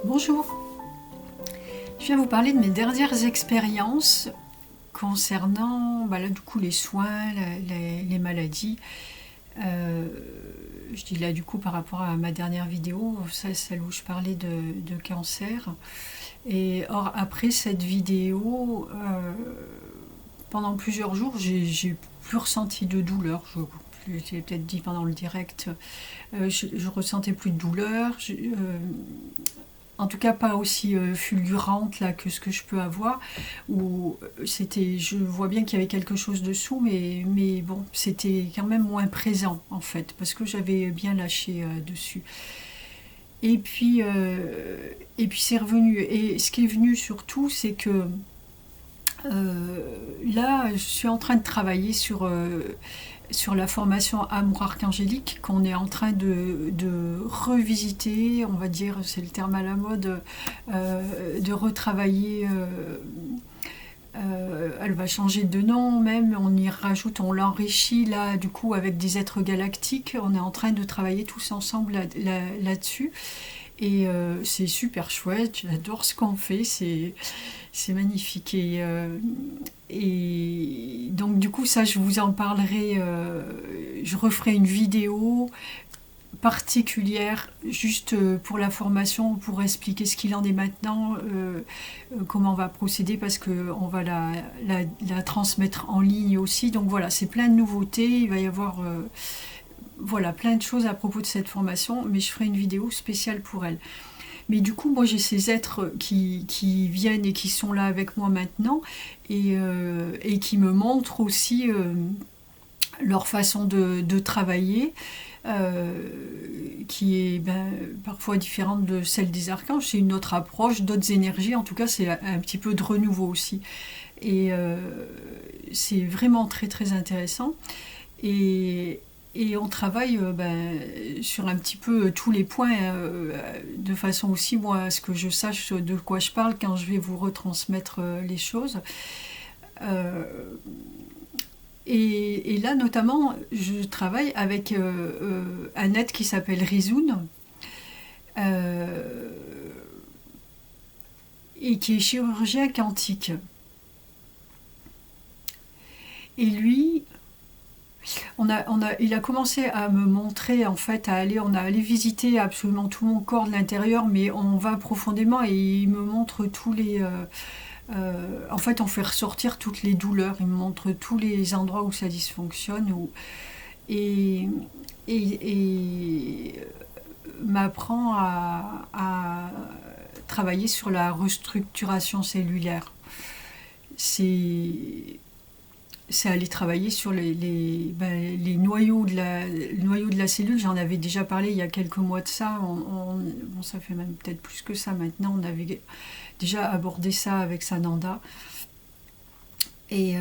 Bonjour, je viens vous parler de mes dernières expériences concernant là, du coup, les soins, les maladies. Euh, je dis là du coup par rapport à ma dernière vidéo, celle où je parlais de cancer. Et or après cette vidéo, pendant plusieurs jours, j'ai plus ressenti de douleur. Je l'ai peut-être dit pendant le direct, je ressentais plus de douleur. En tout cas pas aussi fulgurante là que ce que je peux avoir, où je vois bien qu'il y avait quelque chose dessous, mais bon, c'était quand même moins présent en fait, parce que j'avais bien lâché dessus. Et puis, c'est revenu. Et ce qui est venu surtout, c'est que là, je suis en train de travailler sur la formation Amour Archangélique qu'on est en train de revisiter, on va dire, c'est le terme à la mode, de retravailler. Elle va changer de nom même, on y rajoute, on l'enrichit là du coup avec des êtres galactiques. On est en train de travailler tous ensemble là-dessus. Et c'est super chouette, j'adore ce qu'on fait, c'est magnifique. Et donc du coup ça je vous en parlerai, je referai une vidéo particulière juste pour la formation, pour expliquer ce qu'il en est maintenant, comment on va procéder, parce qu'on va la transmettre en ligne aussi. Donc voilà, c'est plein de nouveautés, il va y avoir voilà, plein de choses à propos de cette formation, mais je ferai une vidéo spéciale pour elle. Mais du coup, moi j'ai ces êtres qui viennent et qui sont là avec moi maintenant, et qui me montrent aussi leur façon de travailler, qui est parfois différente de celle des archanges. C'est une autre approche, d'autres énergies, en tout cas c'est un petit peu de renouveau aussi. Et c'est vraiment très très intéressant. Et, on travaille sur un petit peu tous les points, de façon aussi, moi, à ce que je sache de quoi je parle quand je vais vous retransmettre les choses. Euh, et là, notamment, je travaille avec un être qui s'appelle Rizoun, euh, et qui est chirurgien quantique. Et lui, il a commencé à me montrer, en fait, on a allé visiter absolument tout mon corps de l'intérieur, mais on va profondément et il me montre tous les... en fait, on fait ressortir toutes les douleurs, il me montre tous les endroits où ça dysfonctionne, et, et m'apprend à travailler sur la restructuration cellulaire. C'est aller travailler sur les noyaux de la cellule. J'en avais déjà parlé il y a quelques mois de ça. Bon, ça fait même peut-être plus que ça maintenant. On avait déjà abordé ça avec Sananda. Et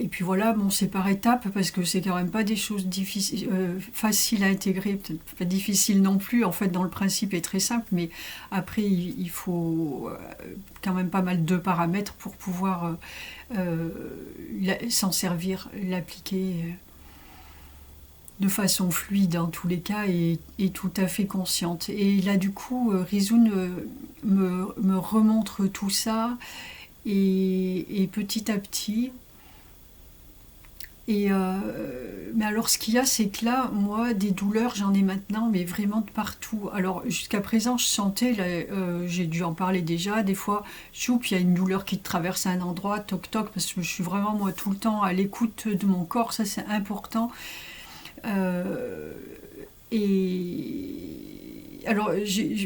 puis voilà, bon, c'est par étapes parce que c'est quand même pas des choses difficiles, faciles à intégrer, peut-être pas difficiles non plus. En fait, dans le principe est très simple, mais après il faut quand même pas mal de paramètres pour pouvoir s'en servir, l'appliquer de façon fluide en tous les cas, et tout à fait consciente. Et là du coup, Rizoun me remontre tout ça. Et petit à petit. Mais alors, ce qu'il y a, c'est que là, moi, des douleurs, j'en ai maintenant, mais vraiment de partout. Alors, jusqu'à présent, je sentais, j'ai dû en parler déjà, des fois, choup, il y a une douleur qui traverse un endroit, toc toc, parce que je suis vraiment, moi, tout le temps à l'écoute de mon corps, ça c'est important. Euh, et alors,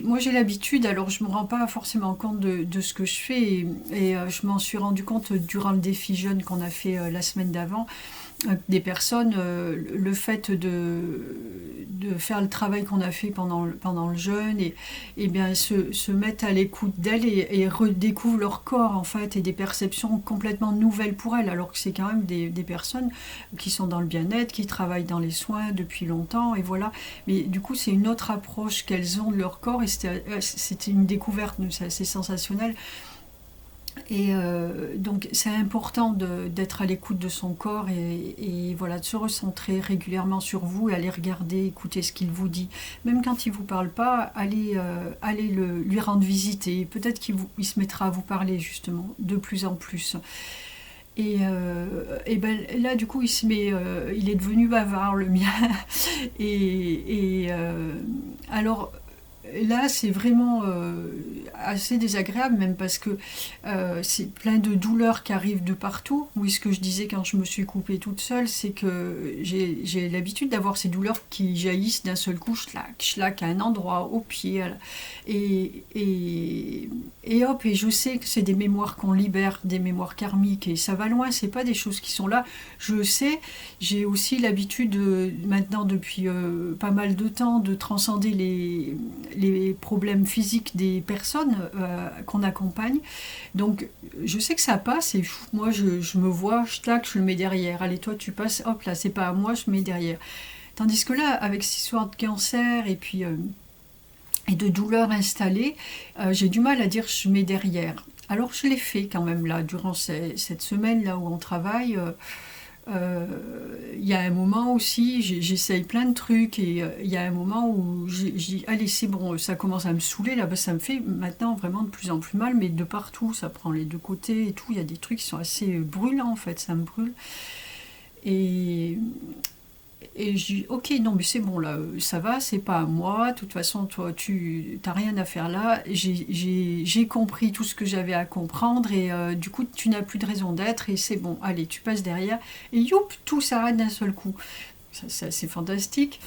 moi j'ai l'habitude, alors je ne me rends pas forcément compte de ce que je fais, et je m'en suis rendu compte durant le défi jeune qu'on a fait la semaine d'avant, des personnes, le fait de faire le travail qu'on a fait pendant le jeûne, et bien se mettent à l'écoute d'elles, et redécouvrent leur corps en fait, et des perceptions complètement nouvelles pour elles, alors que c'est quand même des personnes qui sont dans le bien-être, qui travaillent dans les soins depuis longtemps, et voilà. Mais du coup c'est une autre approche qu'elles ont de leur corps, et c'était une découverte, c'est assez sensationnel. Et donc c'est important d'être à l'écoute de son corps et voilà, de se recentrer régulièrement sur vous et aller regarder, écouter ce qu'il vous dit. Même quand il ne vous parle pas, allez lui rendre visite et peut-être il se mettra à vous parler justement de plus en plus. Et ben, là, du coup, il est devenu bavard, le mien. Alors, là, c'est vraiment assez désagréable, même parce que c'est plein de douleurs qui arrivent de partout. Oui, ce que je disais quand je me suis coupée toute seule, c'est que j'ai l'habitude d'avoir ces douleurs qui jaillissent d'un seul coup, schlac, à un endroit, au pied. Et hop, et je sais que c'est des mémoires qu'on libère, des mémoires karmiques, et ça va loin, c'est pas des choses qui sont là. Je sais, j'ai aussi l'habitude, maintenant depuis pas mal de temps, de transcender les problèmes physiques des personnes qu'on accompagne. Donc je sais que ça passe et moi je me vois, je le mets derrière. Allez, toi tu passes, hop là, c'est pas à moi, je mets derrière. Tandis que là, avec cette histoire de cancer et puis et de douleurs installées, j'ai du mal à dire je mets derrière. Alors je l'ai fait quand même là, durant cette semaine là où on travaille. Il y a un moment aussi, j'essaye plein de trucs et il y a un moment où je dis allez c'est bon, ça commence à me saouler là, ça me fait maintenant vraiment de plus en plus mal, mais de partout, ça prend les deux côtés et tout, il y a des trucs qui sont assez brûlants en fait, ça me brûle. Et, et je dis ok non mais c'est bon là, ça va, c'est pas à moi, de toute façon toi tu t'as rien à faire là, j'ai compris tout ce que j'avais à comprendre et du coup tu n'as plus de raison d'être et c'est bon, allez tu passes derrière et youp, tout s'arrête d'un seul coup. C'est fantastique.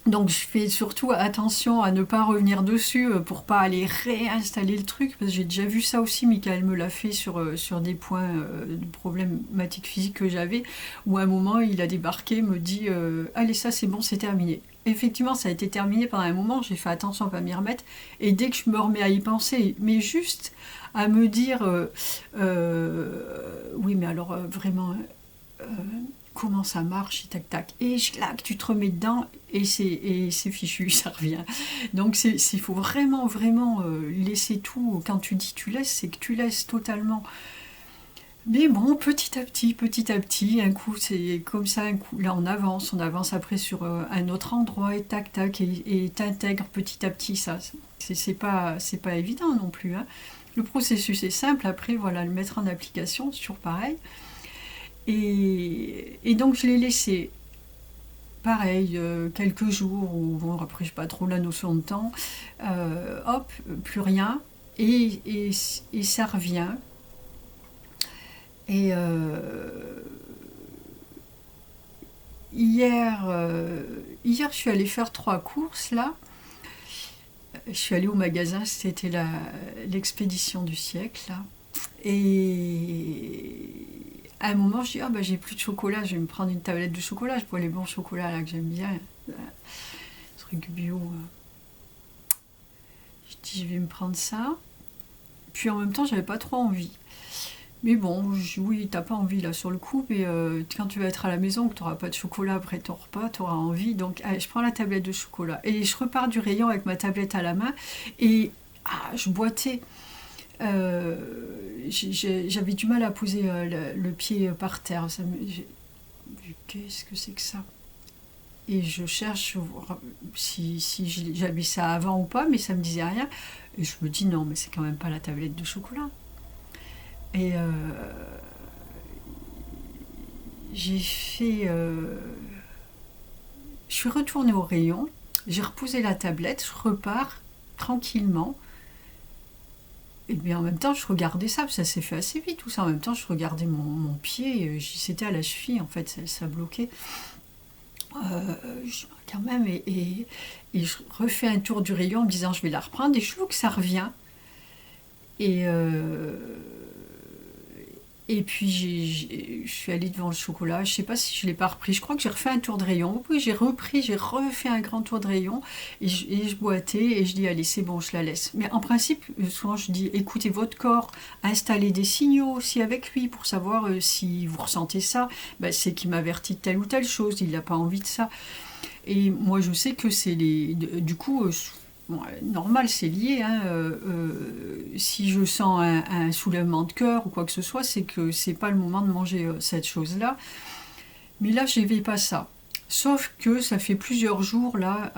Donc je fais surtout attention à ne pas revenir dessus pour pas aller réinstaller le truc, parce que j'ai déjà vu ça aussi, Michael me l'a fait sur des points de problématiques physiques que j'avais, où à un moment il a débarqué, me dit allez ça c'est bon, c'est terminé. Effectivement ça a été terminé pendant un moment, j'ai fait attention à pas m'y remettre, et dès que je me remets à y penser, mais juste à me dire oui mais alors vraiment euh, comment ça marche, tac tac, et clac, tu te remets dedans et c'est fichu, ça revient. Donc il faut vraiment vraiment laisser tout. Quand tu dis tu laisses, c'est que tu laisses totalement. Mais bon, petit à petit, un coup c'est comme ça, un coup là on avance après sur un autre endroit et tac tac et t'intègres petit à petit ça. C'est pas évident non plus, hein. Le processus est simple, après voilà, le mettre en application, c'est toujours pareil. Et donc je l'ai laissé pareil quelques jours, ou bon, après je n'ai pas trop la notion de temps, hop, plus rien, et ça revient. Et hier je suis allée faire 3 courses là. Je suis allée au magasin, c'était l'expédition du siècle là. Et à un moment, je dis, ah bah j'ai plus de chocolat, je vais me prendre une tablette de chocolat, je bois les bons chocolats là que j'aime bien, truc bio. Je dis, je vais me prendre ça. Puis en même temps, j'avais pas trop envie. Mais bon, oui, t'as pas envie là sur le coup, mais quand tu vas être à la maison, que t'auras pas de chocolat après ton repas, t'auras envie. Donc, allez, je prends la tablette de chocolat. Et je repars du rayon avec ma tablette à la main, et je boitais. J'avais du mal à poser le pied par terre. Qu'est-ce que c'est que ça? Et je cherche si j'avais ça avant ou pas, mais ça me disait rien. Et je me dis non, mais c'est quand même pas la tablette de chocolat. Et j'ai fait. Je suis retournée au rayon, j'ai reposé la tablette, je repars tranquillement. Et bien en même temps, je regardais ça, ça s'est fait assez vite tout ça. En même temps, je regardais mon pied, c'était à la cheville en fait, ça bloquait. Quand même, et je refais un tour du rayon en me disant je vais la reprendre, et je trouve que ça revient. Et, et puis je suis allée devant le chocolat, je sais pas si je l'ai pas repris, je crois que j'ai refait un tour de rayon, puis j'ai refait un grand tour de rayon, et je boitais, et je dis allez c'est bon, je la laisse. Mais en principe, souvent je dis écoutez votre corps, installez des signaux aussi avec lui pour savoir si vous ressentez ça, c'est qu'il m'avertit de telle ou telle chose, il n'a pas envie de ça. Et moi je sais que c'est du coup bon, normal, c'est lié, hein, si je sens un soulèvement de cœur ou quoi que ce soit, c'est que c'est pas le moment de manger cette chose-là. Mais là, je n'avais pas ça. Sauf que ça fait plusieurs jours, là,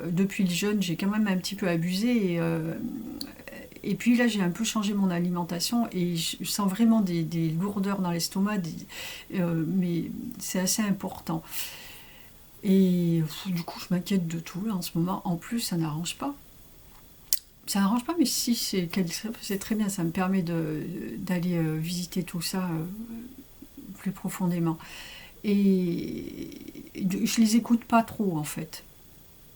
depuis le jeûne, j'ai quand même un petit peu abusé. Et puis là, j'ai un peu changé mon alimentation et je sens vraiment des lourdeurs dans l'estomac, mais c'est assez important. Et du coup, je m'inquiète de tout là, en ce moment. En plus, ça n'arrange pas. Ça n'arrange pas, mais si, c'est très bien. Ça me permet d'aller visiter tout ça plus profondément. Et je les écoute pas trop, en fait.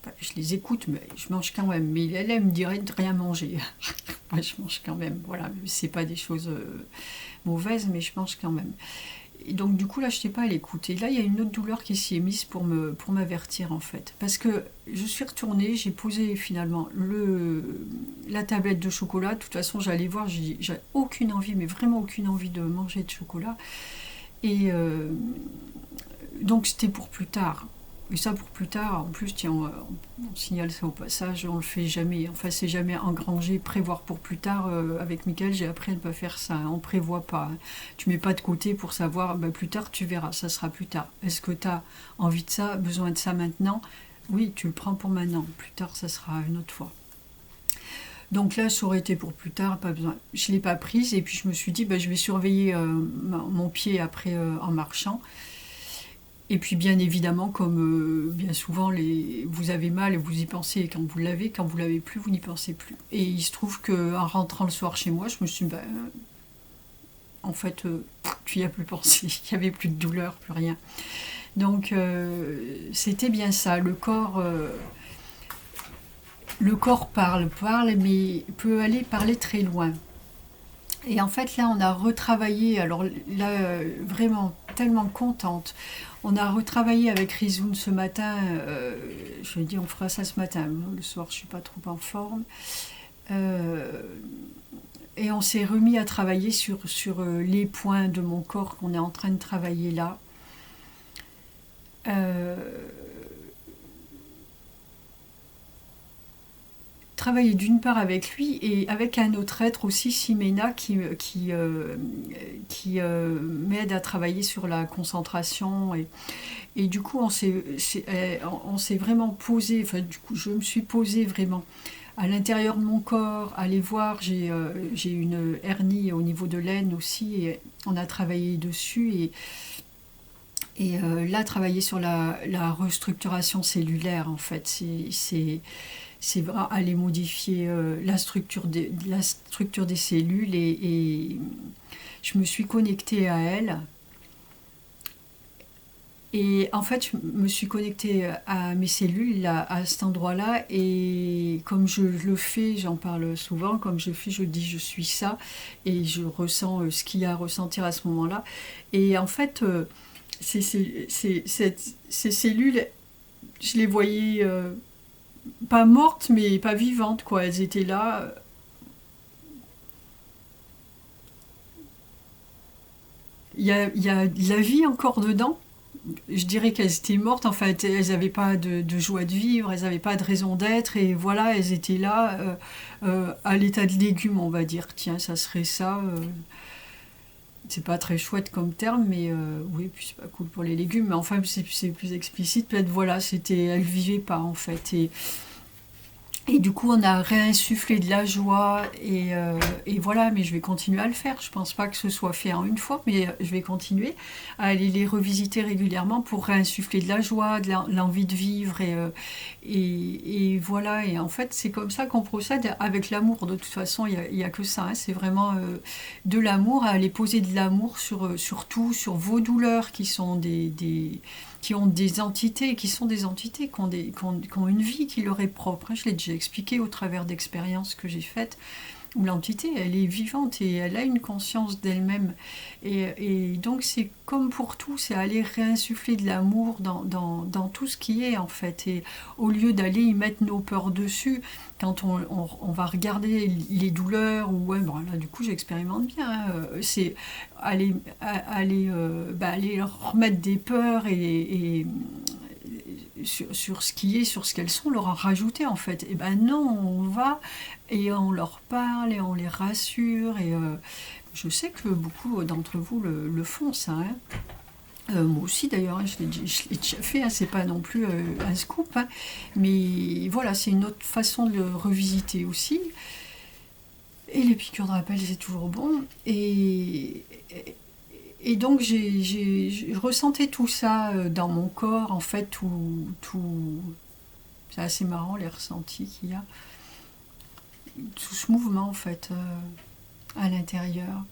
Enfin, je les écoute, mais je mange quand même. Mais elle me dirait de rien manger. Moi, je mange quand même. Voilà, c'est pas des choses mauvaises, mais je mange quand même. Et donc du coup là je n'étais pas à l'écoute. Et là il y a une autre douleur qui s'y est mise pour m'avertir en fait. Parce que je suis retournée, j'ai posé finalement la tablette de chocolat. De toute façon j'allais voir, j'ai aucune envie, mais vraiment aucune envie de manger de chocolat. Et donc c'était pour plus tard. Et ça pour plus tard, en plus, tiens, on signale ça au passage, on le fait jamais. Enfin, c'est jamais engranger, prévoir pour plus tard. Avec Mickaël, j'ai appris à ne pas faire ça. On prévoit pas. Tu mets pas de côté pour savoir, bah, plus tard, tu verras, ça sera plus tard. Est-ce que tu as envie de ça, besoin de ça maintenant? Oui, tu le prends pour maintenant. Plus tard, ça sera une autre fois. Donc là, ça aurait été pour plus tard, pas besoin. Je ne l'ai pas prise et puis je me suis dit, bah, je vais surveiller mon pied après en marchant. Et puis bien évidemment, comme bien souvent, vous avez mal et vous y pensez quand vous l'avez plus, vous n'y pensez plus. Et il se trouve qu'en rentrant le soir chez moi, je me suis dit, en fait, tu n'y as plus pensé, il n'y avait plus de douleur, plus rien. Donc c'était bien ça, le corps parle, mais peut aller parler très loin. Et en fait, là, on a retravaillé, alors là, vraiment tellement contente. On a retravaillé avec Rizoun ce matin. Je lui ai dit, on fera ça ce matin. Le soir, je suis pas trop en forme. Et on s'est remis à travailler sur les points de mon corps qu'on est en train de travailler là. Euh, Travailler d'une part avec lui et avec un autre être aussi, Simena, qui m'aide à travailler sur la concentration. Et du coup, on s'est vraiment posé, enfin, du coup, je me suis posée vraiment à l'intérieur de mon corps, aller voir, j'ai une hernie au niveau de l'aine aussi, et on a travaillé dessus, et là, travailler sur la restructuration cellulaire, en fait, c'est aller modifier la structure des cellules et je me suis connectée à elle. Et en fait, je me suis connectée à mes cellules là, à cet endroit-là et comme je le fais, j'en parle souvent, comme je fais, je dis je suis ça et je ressens ce qu'il y a à ressentir à ce moment-là. Et en fait, ces cellules, je les voyais pas mortes, mais pas vivantes, quoi. Elles étaient là. Il y a de la vie encore dedans. Je dirais qu'elles étaient mortes. Enfin, elles n'avaient pas de joie de vivre, elles n'avaient pas de raison d'être. Et voilà, elles étaient là, à l'état de légumes, on va dire. Tiens, ça serait ça. C'est pas très chouette comme terme, mais oui, puis c'est pas cool pour les légumes. Mais enfin, c'est plus explicite. Peut-être, voilà, elles vivaient pas, en fait. Et du coup, on a réinsufflé de la joie et voilà, mais je vais continuer à le faire. Je pense pas que ce soit fait en une fois, mais je vais continuer à aller les revisiter régulièrement pour réinsuffler de la joie, de l'envie de vivre et voilà. Et en fait, c'est comme ça qu'on procède avec l'amour. De toute façon, il y a que ça, hein. C'est vraiment de l'amour, à aller poser de l'amour sur tout, sur vos douleurs qui sont qui ont des entités, qui sont des entités, qui ont une vie qui leur est propre. Je l'ai déjà expliqué au travers d'expériences que j'ai faites, où l'entité, elle est vivante et elle a une conscience d'elle-même. Et donc c'est comme pour tout, c'est aller réinsuffler de l'amour dans tout ce qui est en fait. Et au lieu d'aller y mettre nos peurs dessus, quand on va regarder les douleurs, ou ouais, bon, là du coup j'expérimente bien, hein, c'est aller leur remettre des peurs et sur ce qui est, sur ce qu'elles sont, leur en rajouter en fait. Et ben non, on va et on leur parle et on les rassure. Et je sais que beaucoup d'entre vous le font ça. Hein. Moi aussi d'ailleurs, hein, je l'ai déjà fait, hein, c'est pas non plus un scoop, hein, mais voilà, c'est une autre façon de le revisiter aussi. Et les piqûres de rappel, c'est toujours bon. Et donc j'ai ressenti tout ça dans mon corps, en fait, c'est assez marrant les ressentis qu'il y a, tout ce mouvement en fait à l'intérieur.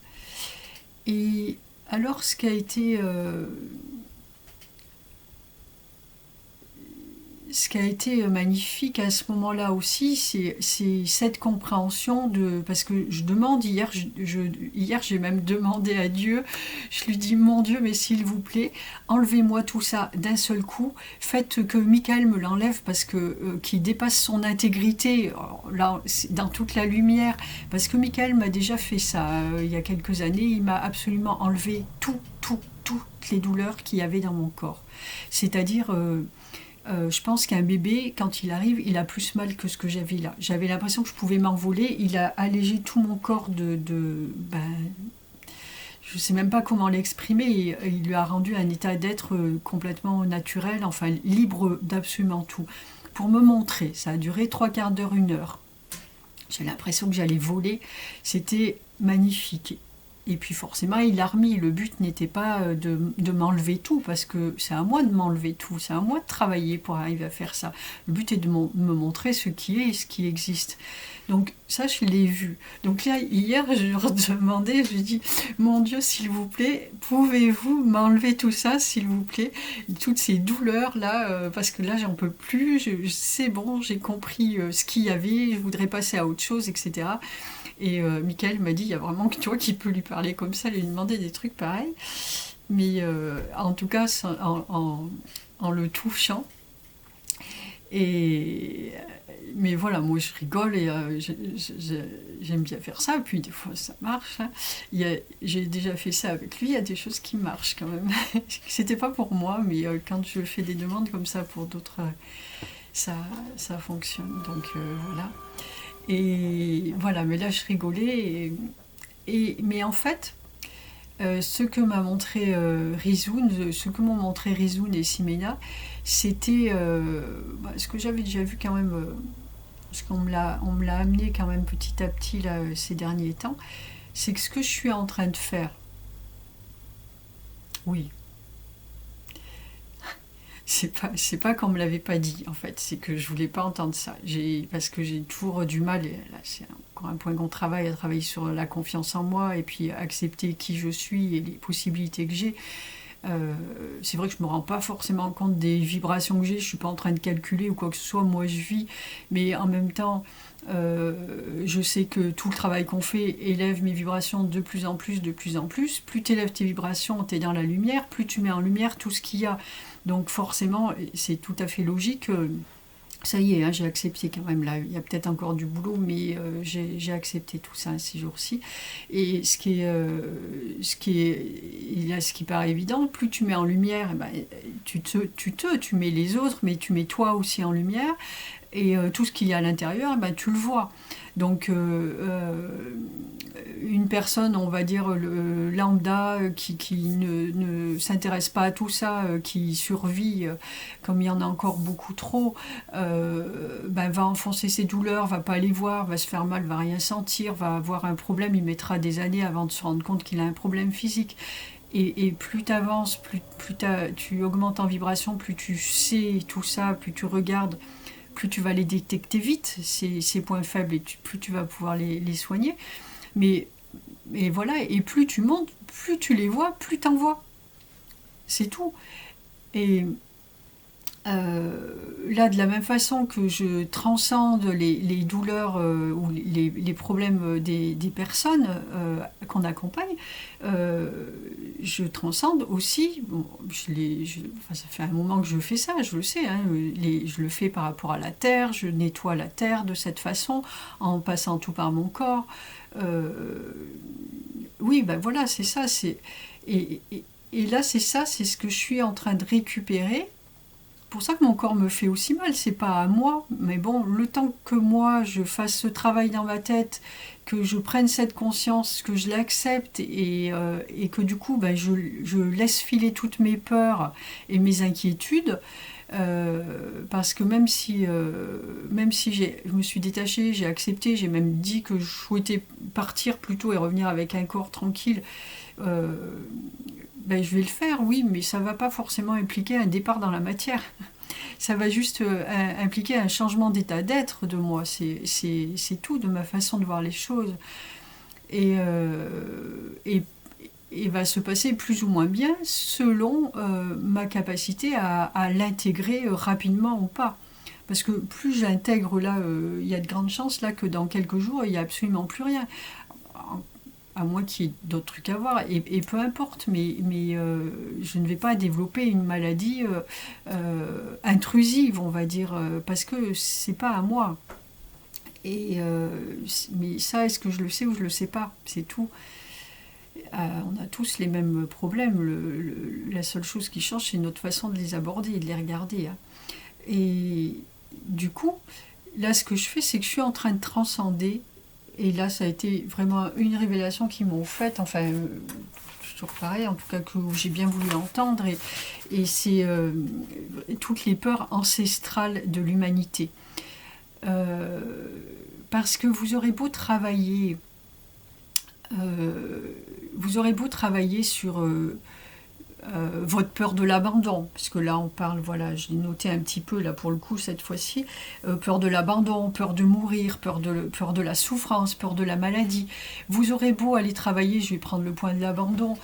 Et alors ce qui a été magnifique à ce moment-là aussi, c'est cette compréhension de... Parce que je demande, hier j'ai même demandé à Dieu, je lui dis, mon Dieu, mais s'il vous plaît, enlevez-moi tout ça d'un seul coup, faites que Michael me l'enlève parce que qu'il dépasse son intégrité, là, dans toute la lumière, parce que Michael m'a déjà fait ça il y a quelques années, il m'a absolument enlevé toutes les douleurs qu'il y avait dans mon corps. C'est-à-dire... je pense qu'un bébé, quand il arrive, il a plus mal que ce que j'avais là. J'avais l'impression que je pouvais m'envoler. Il a allégé tout mon corps je ne sais même pas comment l'exprimer. Il lui a rendu un état d'être complètement naturel, enfin libre d'absolument tout. Pour me montrer, ça a duré 3/4 d'heure, 1 heure. J'ai l'impression que j'allais voler. C'était magnifique. Et puis forcément, il a remis. Le but n'était pas de m'enlever tout, parce que c'est à moi de m'enlever tout, c'est à moi de travailler pour arriver à faire ça. Le but est de me montrer ce qui est et ce qui existe. Donc ça, je l'ai vu. Donc là, hier, je leur demandais, je lui ai dit, mon Dieu, s'il vous plaît, pouvez-vous m'enlever tout ça, s'il vous plaît, toutes ces douleurs-là, parce que là, j'en peux plus, c'est bon, j'ai compris ce qu'il y avait, je voudrais passer à autre chose, etc. Et Michael m'a dit, il y a vraiment que toi qui peux lui parler comme ça, lui demander des trucs pareils. Mais en tout cas, en le touchant. Mais voilà, moi je rigole et j'aime bien faire ça. Puis des fois ça marche. Hein. J'ai déjà fait ça avec lui, il y a des choses qui marchent quand même. C'était pas pour moi, mais quand je fais des demandes comme ça pour d'autres, ça fonctionne. Donc voilà. Et voilà, mais là je rigolais. Mais en fait, ce que m'a montré Rizoun, ce que m'ont montré Rizoun et Simena, c'était ce que j'avais déjà vu quand même, parce qu'on me l'a amené quand même petit à petit là, ces derniers temps, c'est que ce que je suis en train de faire, oui, c'est pas qu'on me l'avait pas dit en fait, c'est que je voulais pas entendre ça. Parce que j'ai toujours du mal, et là c'est encore un point qu'on travaille, à travailler sur la confiance en moi et puis accepter qui je suis et les possibilités que j'ai. C'est vrai que je me rends pas forcément compte des vibrations que j'ai, je suis pas en train de calculer ou quoi que ce soit, moi je vis, mais en même temps je sais que tout le travail qu'on fait élève mes vibrations de plus en plus, de plus en plus. Plus tu élèves tes vibrations, tu es dans la lumière, plus tu mets en lumière tout ce qu'il y a. Donc forcément, c'est tout à fait logique. Ça y est, hein, j'ai accepté quand même. Là, il y a peut-être encore du boulot, mais j'ai accepté tout ça ces jours-ci. Et ce qui paraît évident, plus tu mets en lumière, eh ben, tu mets les autres, mais tu mets toi aussi en lumière. Et tout ce qu'il y a à l'intérieur, eh ben, tu le vois. Donc une personne, on va dire lambda, qui ne s'intéresse pas à tout ça, qui survit, comme il y en a encore beaucoup trop, va enfoncer ses douleurs, va pas les voir, va se faire mal, va rien sentir, va avoir un problème, il mettra des années avant de se rendre compte qu'il a un problème physique. Et plus tu avances, plus tu augmentes en vibration, plus tu sais tout ça, plus tu regardes, plus tu vas les détecter vite, ces points faibles, et plus tu vas pouvoir les soigner. Mais voilà, et plus tu montes, plus tu les vois, plus t'en vois. C'est tout. Et là, de la même façon que je transcende les douleurs ou les problèmes des personnes qu'on accompagne, je transcende aussi, bon, ça fait un moment que je fais ça, je le sais, hein, je le fais par rapport à la terre, je nettoie la terre de cette façon, en passant tout par mon corps. Oui, ben voilà, c'est ça. Et là, c'est ça, c'est ce que je suis en train de récupérer pour ça que mon corps me fait aussi mal, c'est pas à moi, mais bon, le temps que moi je fasse ce travail dans ma tête, que je prenne cette conscience, que je l'accepte et que du coup je laisse filer toutes mes peurs et mes inquiétudes, parce que même si je me suis détachée, j'ai accepté, j'ai même dit que je souhaitais partir plutôt et revenir avec un corps tranquille, euh, je vais le faire, oui, mais ça ne va pas forcément impliquer un départ dans la matière. Ça va juste impliquer un changement d'état d'être de moi. C'est tout, de ma façon de voir les choses. Et, et va se passer plus ou moins bien selon ma capacité à l'intégrer rapidement ou pas. Parce que plus j'intègre là, il y a de grandes chances là que dans quelques jours, il n'y a absolument plus rien. À moins qu'il y ait d'autres trucs à voir, et peu importe, mais je ne vais pas développer une maladie intrusive, on va dire, parce que c'est pas à moi. Mais ça, est-ce que je le sais ou je le sais pas? C'est tout. On a tous les mêmes problèmes. La seule chose qui change, c'est notre façon de les aborder et de les regarder. Hein. Et du coup, là, ce que je fais, c'est que je suis en train de transcender. Et là, ça a été vraiment une révélation qu'ils m'ont faite. Enfin, toujours pareil, en tout cas, que j'ai bien voulu entendre. Et c'est toutes les peurs ancestrales de l'humanité. Parce que vous aurez beau travailler sur votre peur de l'abandon, parce que là on parle, voilà, je l'ai noté un petit peu là pour le coup cette fois-ci, peur de l'abandon, peur de mourir, peur de la souffrance, peur de la maladie. Vous aurez beau aller travailler, je vais prendre le point de l'abandon,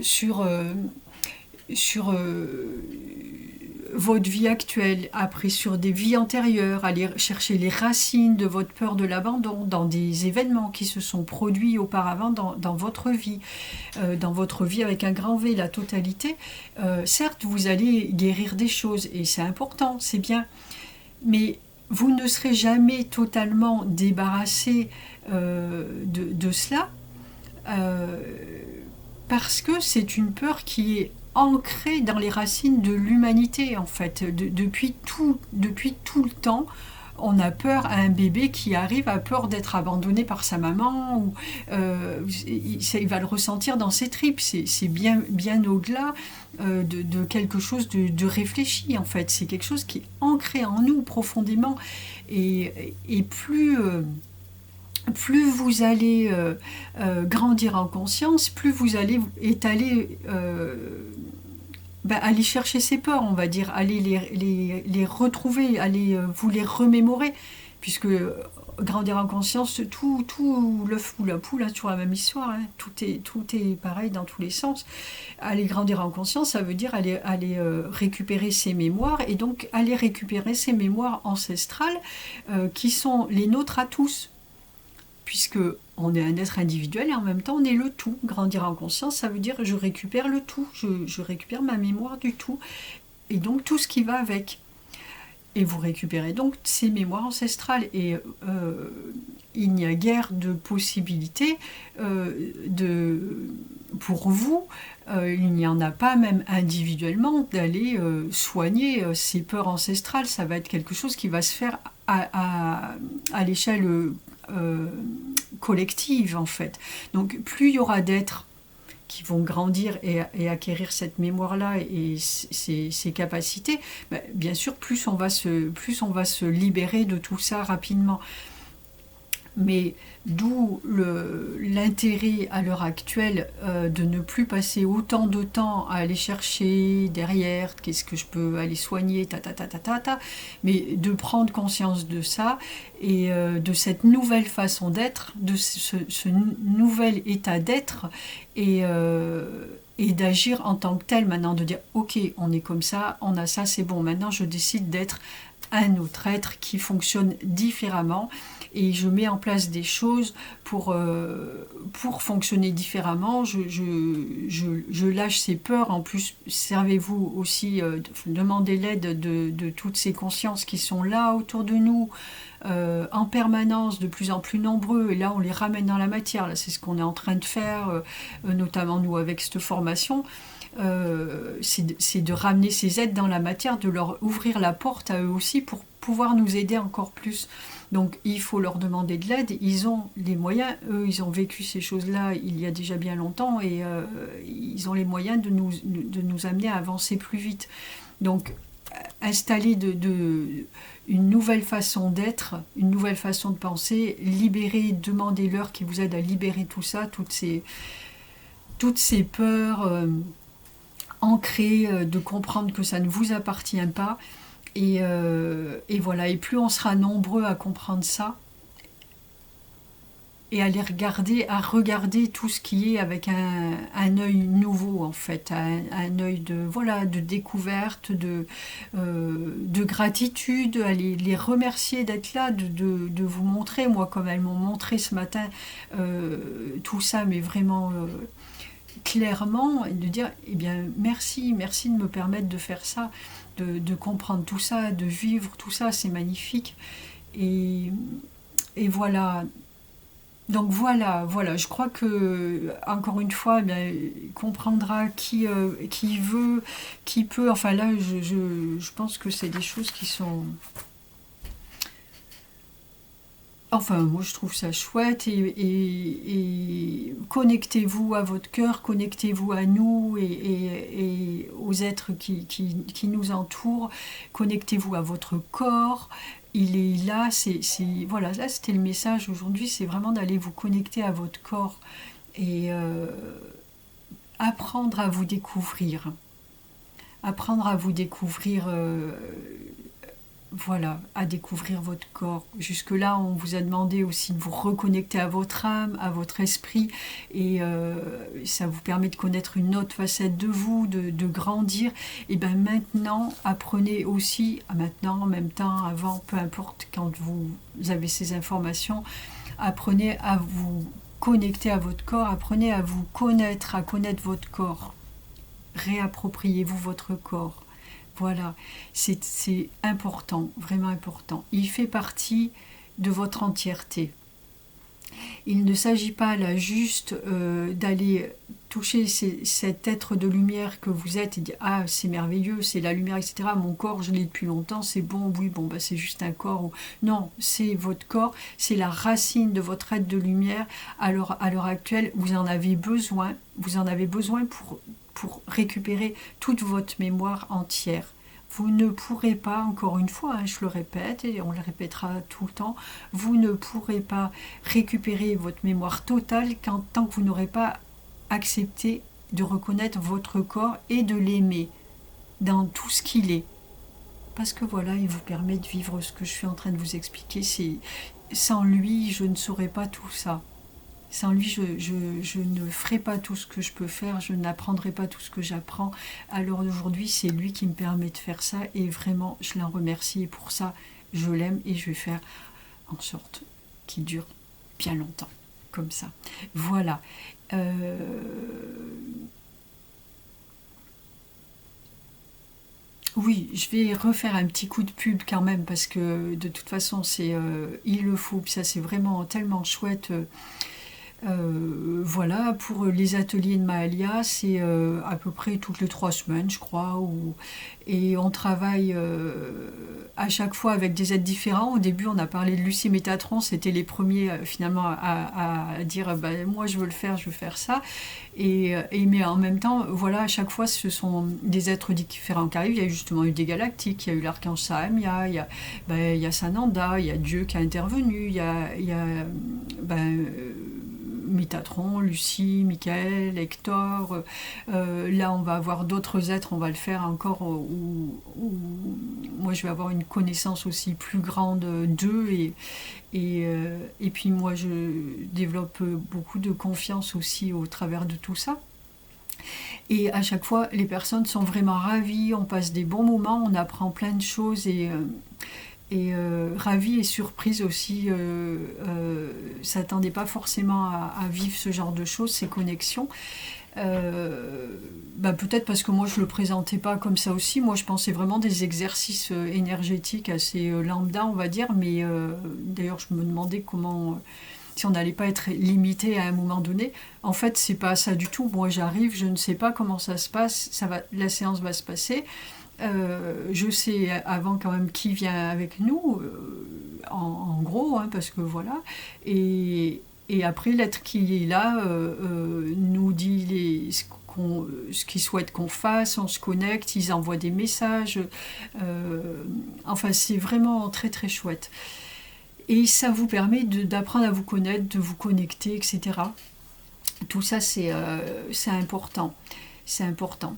sur votre vie actuelle, après sur des vies antérieures, aller chercher les racines de votre peur de l'abandon dans des événements qui se sont produits auparavant dans votre vie avec un grand V, la totalité. Certes, vous allez guérir des choses et c'est important, c'est bien, mais vous ne serez jamais totalement débarrassé de cela, parce que c'est une peur qui est ancrée dans les racines de l'humanité, en fait. Depuis tout le temps, on a peur à un bébé qui arrive, a peur d'être abandonné par sa maman, ou il va le ressentir dans ses tripes. C'est bien au-delà de quelque chose de réfléchi, en fait. C'est quelque chose qui est ancré en nous profondément. Et plus vous allez grandir en conscience, plus vous allez étaler, aller chercher ces peurs, on va dire, aller les retrouver, aller vous les remémorer, puisque grandir en conscience, tout l'œuf ou la poule, hein, toujours la même histoire, hein, tout est pareil dans tous les sens. Aller grandir en conscience, ça veut dire aller récupérer ses mémoires, et donc aller récupérer ces mémoires ancestrales qui sont les nôtres à tous. Puisque on est un être individuel et en même temps on est le tout. Grandir en conscience, ça veut dire je récupère le tout, je récupère ma mémoire du tout, et donc tout ce qui va avec. Et vous récupérez donc ces mémoires ancestrales, et il n'y a guère de possibilité pour vous, il n'y en a pas même individuellement, d'aller soigner ces peurs ancestrales. Ça va être quelque chose qui va se faire à l'échelle collective, en fait. Donc plus il y aura d'êtres qui vont grandir et acquérir cette mémoire-là et ces capacités, bien sûr, plus on va se libérer de tout ça rapidement. Mais d'où l'intérêt à l'heure actuelle de ne plus passer autant de temps à aller chercher derrière, qu'est-ce que je peux aller soigner, mais de prendre conscience de ça et de cette nouvelle façon d'être, de ce nouvel état d'être, et d'agir en tant que tel maintenant, de dire ok, on est comme ça, on a ça, c'est bon, maintenant je décide d'être un autre être qui fonctionne différemment, et je mets en place des choses pour fonctionner différemment. Je lâche ces peurs. En plus, servez-vous aussi, demandez l'aide de toutes ces consciences qui sont là autour de nous, en permanence, de plus en plus nombreux, et là on les ramène dans la matière. Là, c'est ce qu'on est en train de faire, notamment nous avec cette formation. c'est de ramener ces êtres dans la matière, de leur ouvrir la porte à eux aussi pour pouvoir nous aider encore plus. Donc il faut leur demander de l'aide, ils ont les moyens, eux ils ont vécu ces choses-là il y a déjà bien longtemps et ils ont les moyens de nous amener à avancer plus vite. Donc installer une nouvelle façon d'être, une nouvelle façon de penser, libérer, demandez-leur qui vous aide à libérer tout ça, toutes ces peurs ancrées, de comprendre que ça ne vous appartient pas. Et voilà, et plus on sera nombreux à comprendre ça, et à regarder tout ce qui est avec un œil nouveau en fait, un œil de découverte, de gratitude, à les remercier d'être là, de vous montrer, moi comme elles m'ont montré ce matin, tout ça, mais vraiment clairement, et de dire eh bien merci de me permettre de faire ça, de comprendre tout ça, de vivre tout ça, c'est magnifique. Et voilà. Donc voilà, je crois que, encore une fois, eh bien, comprendra qui veut, qui peut. Enfin là, je pense que c'est des choses qui sont... Enfin, moi je trouve ça chouette et connectez-vous à votre cœur, connectez-vous à nous et aux êtres qui nous entourent, connectez-vous à votre corps, il est là, voilà, là c'était le message aujourd'hui, c'est vraiment d'aller vous connecter à votre corps et apprendre à vous découvrir, apprendre à vous découvrir... voilà, à découvrir votre corps. Jusque-là, on vous a demandé aussi de vous reconnecter à votre âme, à votre esprit, et ça vous permet de connaître une autre facette de vous, de grandir. Et bien maintenant, apprenez aussi, maintenant, en même temps, avant, peu importe, quand vous avez ces informations, apprenez à vous connecter à votre corps, apprenez à vous connaître, à connaître votre corps. Réappropriez-vous votre corps. Voilà, c'est important, vraiment important. Il fait partie de votre entièreté. Il ne s'agit pas là juste d'aller toucher cet être de lumière que vous êtes et dire ah c'est merveilleux, c'est la lumière, etc. Mon corps, je l'ai depuis longtemps, c'est bon, oui, bon, bah, c'est juste un corps. Non, c'est votre corps, c'est la racine de votre être de lumière. Alors, à l'heure actuelle, vous en avez besoin pour récupérer toute votre mémoire entière. Vous ne pourrez pas, encore une fois, je le répète et on le répétera tout le temps, vous ne pourrez pas récupérer votre mémoire totale tant que vous n'aurez pas accepté de reconnaître votre corps et de l'aimer dans tout ce qu'il est. Parce que voilà, il vous permet de vivre ce que je suis en train de vous expliquer. Sans lui, je ne saurais pas tout ça. Sans lui, je ne ferai pas tout ce que je peux faire, je n'apprendrai pas tout ce que j'apprends. Alors aujourd'hui, c'est lui qui me permet de faire ça et vraiment, je l'en remercie. Et pour ça, je l'aime et je vais faire en sorte qu'il dure bien longtemps, comme ça. Voilà. Oui, je vais refaire un petit coup de pub quand même parce que de toute façon, il le faut. Puis ça, c'est vraiment tellement chouette. Voilà, pour les ateliers de Mahalia, c'est à peu près toutes les 3 semaines, je crois, et on travaille à chaque fois avec des aides différents. Au début, on a parlé de Lucie Métatron, c'était les premiers finalement à dire bah, moi je veux le faire, je veux faire ça. Mais en même temps, voilà, à chaque fois, ce sont des êtres différents qui arrivent. Il y a justement eu des galactiques, il y a eu l'archange Sahamia, il y a Sananda, il y a Dieu qui a intervenu, il y a Métatron, Lucie, Michael, Hector. Là, on va avoir d'autres êtres, on va le faire encore où moi, je vais avoir une connaissance aussi plus grande d'eux. Et puis, moi, je développe beaucoup de confiance aussi au travers de tout ça. Et à chaque fois, les personnes sont vraiment ravies, on passe des bons moments, on apprend plein de choses et ravie et surprise aussi, s'attendait pas forcément à vivre ce genre de choses, ces connexions. Peut-être parce que moi je le présentais pas comme ça aussi, moi je pensais vraiment des exercices énergétiques assez lambda on va dire, mais d'ailleurs je me demandais si on n'allait pas être limité à un moment donné. En fait, c'est pas ça du tout. Moi, j'arrive, je ne sais pas comment ça se passe, la séance va se passer. Je sais avant quand même qui vient avec nous, en gros, hein, parce que voilà. Et après, l'être qui est là nous dit ce qu'ils souhaitent qu'on fasse, on se connecte, ils envoient des messages. Enfin, c'est vraiment très très chouette. Et ça vous permet d'apprendre à vous connaître, de vous connecter, etc. Tout ça, c'est important. C'est important.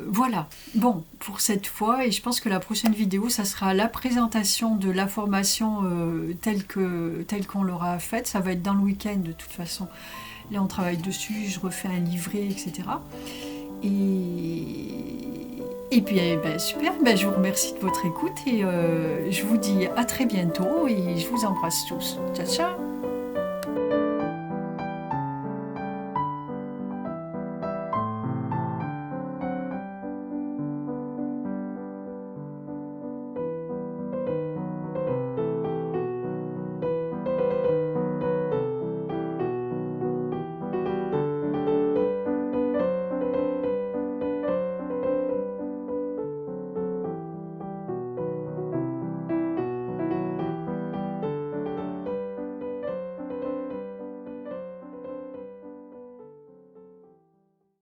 Voilà, bon, pour cette fois, et je pense que la prochaine vidéo, ça sera la présentation de la formation telle qu'on l'aura faite. Ça va être dans le week-end de toute façon. Là, on travaille dessus, je refais un livret, etc. Et puis, ben, super, ben, je vous remercie de votre écoute et je vous dis à très bientôt et je vous embrasse tous. Ciao, ciao!